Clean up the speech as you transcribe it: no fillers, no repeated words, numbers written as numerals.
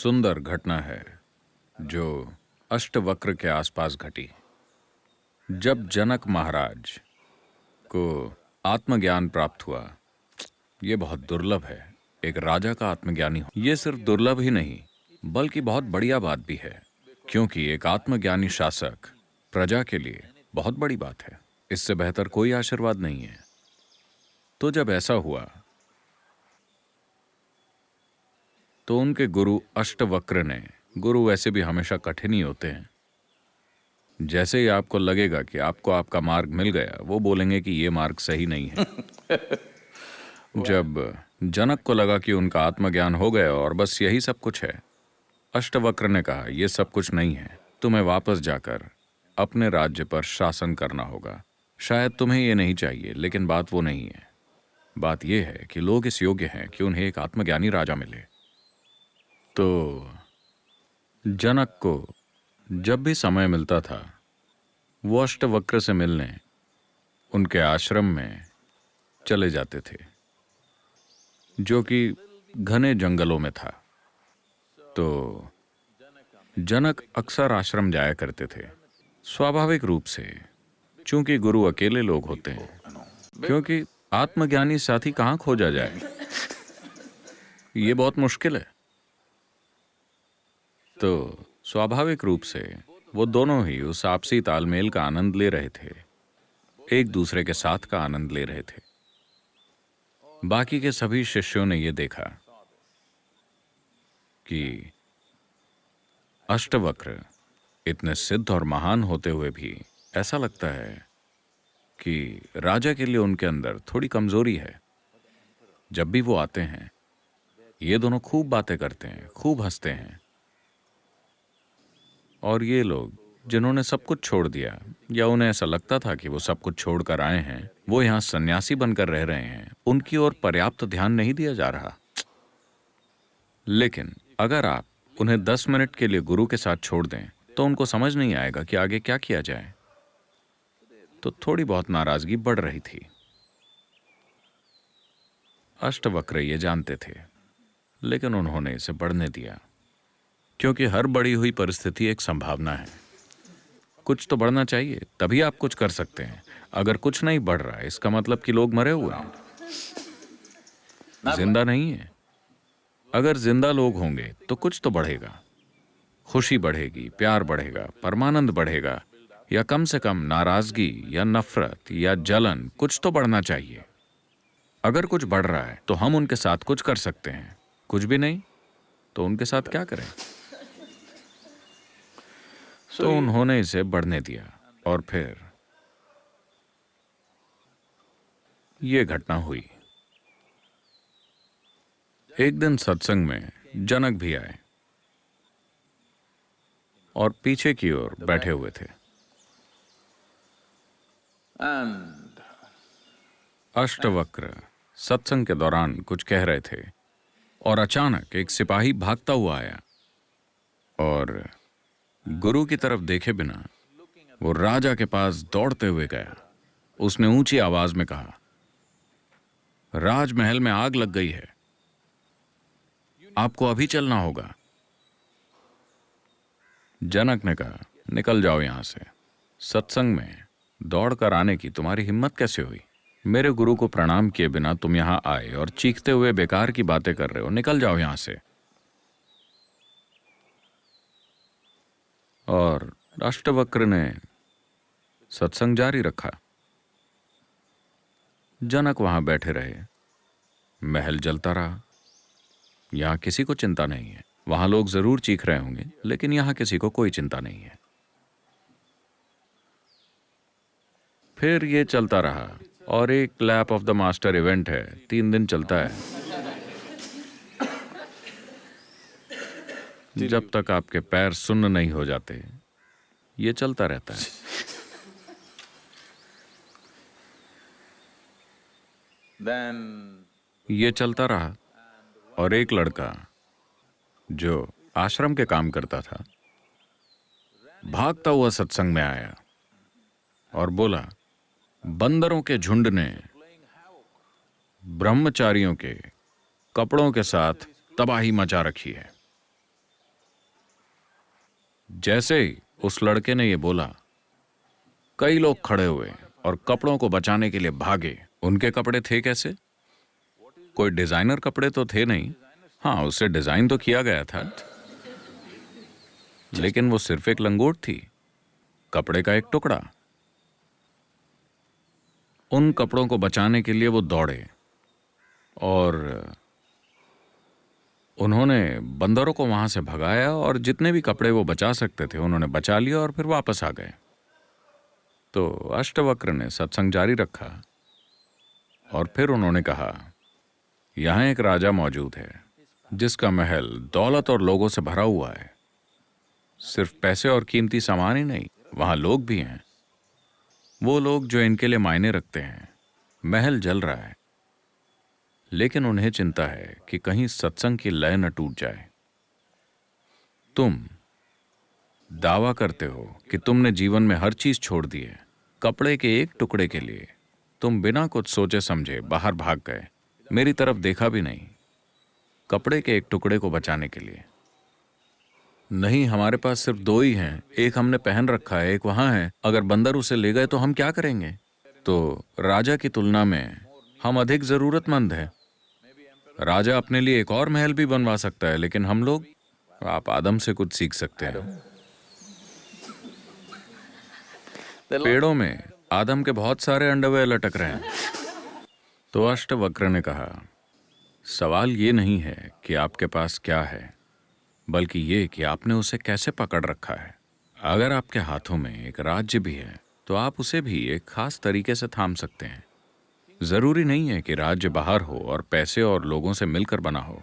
सुंदर घटना है जो अष्टवक्र के आसपास घटी। जब जनक महाराज को आत्मज्ञान प्राप्त हुआ, ये बहुत दुर्लभ है एक राजा का आत्मज्ञानी हो। ये सिर्फ दुर्लभ ही नहीं बल्कि बहुत बढ़िया बात भी है, क्योंकि एक आत्मज्ञानी शासक प्रजा के लिए बहुत बड़ी बात है। इससे बेहतर कोई आशीर्वाद नहीं है। तो जब ऐसा हुआ तो उनके गुरु अष्टवक्र ने, गुरु वैसे भी हमेशा कठिन ही होते हैं, जैसे ही आपको लगेगा कि आपको आपका मार्ग मिल गया, वो बोलेंगे कि ये मार्ग सही नहीं है। जब जनक को लगा कि उनका आत्मज्ञान हो गया और बस यही सब कुछ है, अष्टवक्र ने कहा ये सब कुछ नहीं है, तुम्हें वापस जाकर अपने राज्य पर शासन करना होगा। शायद तुम्हें ये नहीं चाहिए, लेकिन बात वो नहीं है। बात यह है कि लोग इस योग्य हैं कि उन्हें एक आत्मज्ञानी राजा मिले। तो जनक को जब भी समय मिलता था वो अष्टवक्र से मिलने उनके आश्रम में चले जाते थे, जो कि घने जंगलों में था। तो जनक अक्सर आश्रम जाया करते थे, स्वाभाविक रूप से, चूंकि गुरु अकेले लोग होते हैं, क्योंकि आत्मज्ञानी साथी कहाँ खोजा जाए, ये बहुत मुश्किल है। तो स्वाभाविक रूप से वो दोनों ही उस आपसी तालमेल का आनंद ले रहे थे, एक दूसरे के साथ का आनंद ले रहे थे। बाकी के सभी शिष्यों ने यह देखा कि अष्टवक्र इतने सिद्ध और महान होते हुए भी ऐसा लगता है कि राजा के लिए उनके अंदर थोड़ी कमजोरी है। जब भी वो आते हैं, ये दोनों खूब बातें करते हैं, खूब हंसते हैं, और ये लोग जिन्होंने सब कुछ छोड़ दिया, या उन्हें ऐसा लगता था कि वो सब कुछ छोड़कर आए हैं, वो यहाँ सन्यासी बनकर रह रहे हैं, उनकी ओर पर्याप्त ध्यान नहीं दिया जा रहा। लेकिन अगर आप उन्हें 10 मिनट के लिए गुरु के साथ छोड़ दें तो उनको समझ नहीं आएगा कि आगे क्या किया जाए। तो थोड़ी बहुत नाराजगी बढ़ रही थी। अष्टवक्र ये जानते थे, लेकिन उन्होंने इसे बढ़ने दिया, क्योंकि हर बढ़ी हुई परिस्थिति एक संभावना है। कुछ तो बढ़ना चाहिए, तभी आप कुछ कर सकते हैं। अगर कुछ नहीं बढ़ रहा है, इसका मतलब कि लोग मरे हुए हैं, जिंदा नहीं है। अगर जिंदा लोग होंगे तो कुछ तो बढ़ेगा, खुशी बढ़ेगी, प्यार बढ़ेगा, परमानंद बढ़ेगा, या कम से कम नाराजगी या नफरत या जलन, कुछ तो बढ़ना चाहिए। अगर कुछ बढ़ रहा है तो हम उनके साथ कुछ कर सकते हैं, कुछ भी नहीं तो उनके साथ क्या करें। तो उन्होंने इसे बढ़ने दिया, और फिर यह घटना हुई। एक दिन सत्संग में जनक भी आए और पीछे की ओर बैठे हुए थे। अष्टवक्र सत्संग के दौरान कुछ कह रहे थे और अचानक एक सिपाही भागता हुआ आया और गुरु की तरफ देखे बिना वो राजा के पास दौड़ते हुए गया। उसने ऊंची आवाज में कहा, राजमहल में आग लग गई है, आपको अभी चलना होगा। जनक ने कहा, निकल जाओ यहां से। सत्संग में दौड़कर आने की तुम्हारी हिम्मत कैसे हुई? मेरे गुरु को प्रणाम किए बिना तुम यहां आए और चीखते हुए बेकार की बातें कर रहे हो, निकल जाओ यहां से। और अष्टवक्र ने सत्संग जारी रखा। जनक वहां बैठे रहे, महल जलता रहा। यहां किसी को चिंता नहीं है। वहां लोग जरूर चीख रहे होंगे, लेकिन यहां किसी को कोई चिंता नहीं है। फिर ये चलता रहा, और एक lap of the master event है, 3 दिन चलता है। जब तक आपके पैर सुन्न नहीं हो जाते, ये चलता रहता है। ये चलता रहा, और एक लड़का जो आश्रम के काम करता था, भागता हुआ सत्संग में आया और बोला, बंदरों के झुंड ने ब्रह्मचारियों के कपड़ों के साथ तबाही मचा रखी है। जैसे ही उस लड़के ने ये बोला, कई लोग खड़े हुए और कपड़ों को बचाने के लिए भागे। उनके कपड़े थे कैसे? कोई डिजाइनर कपड़े तो थे नहीं। हाँ, उसे डिजाइन तो किया गया था, लेकिन वो सिर्फ एक लंगोट थी, कपड़े का एक टुकड़ा। उन कपड़ों को बचाने के लिए वो दौड़े और उन्होंने बंदरों को वहां से भगाया और जितने भी कपड़े वो बचा सकते थे उन्होंने बचा लिया और फिर वापस आ गए। तो अष्टवक्र ने सत्संग जारी रखा और फिर उन्होंने कहा, यहां एक राजा मौजूद है जिसका महल दौलत और लोगों से भरा हुआ है। सिर्फ पैसे और कीमती सामान ही नहीं, वहां लोग भी हैं, वो लोग जो इनके लिए मायने रखते हैं। महल जल रहा है, लेकिन उन्हें चिंता है कि कहीं सत्संग की लय न टूट जाए। तुम दावा करते हो कि तुमने जीवन में हर चीज छोड़ दी है, कपड़े के एक टुकड़े के लिए तुम बिना कुछ सोचे समझे बाहर भाग गए, मेरी तरफ देखा भी नहीं, कपड़े के एक टुकड़े को बचाने के लिए। नहीं, हमारे पास सिर्फ दो ही हैं, एक हमने पहन रखा है, एक वहां है, अगर बंदर उसे ले गए तो हम क्या करेंगे? तो राजा की तुलना में हम अधिक जरूरतमंद हैं। राजा अपने लिए एक और महल भी बनवा सकता है, लेकिन हम लोग, आप आदम से कुछ सीख सकते हैं। पेड़ों में आदम के बहुत सारे अंडरवेयर लटक रहे हैं। तो अष्टवक्र ने कहा, सवाल ये नहीं है कि आपके पास क्या है, बल्कि ये कि आपने उसे कैसे पकड़ रखा है। अगर आपके हाथों में एक राज्य भी है तो आप उसे भी एक खास तरीके से थाम सकते हैं। जरूरी नहीं है कि राज्य बाहर हो और पैसे और लोगों से मिलकर बना हो।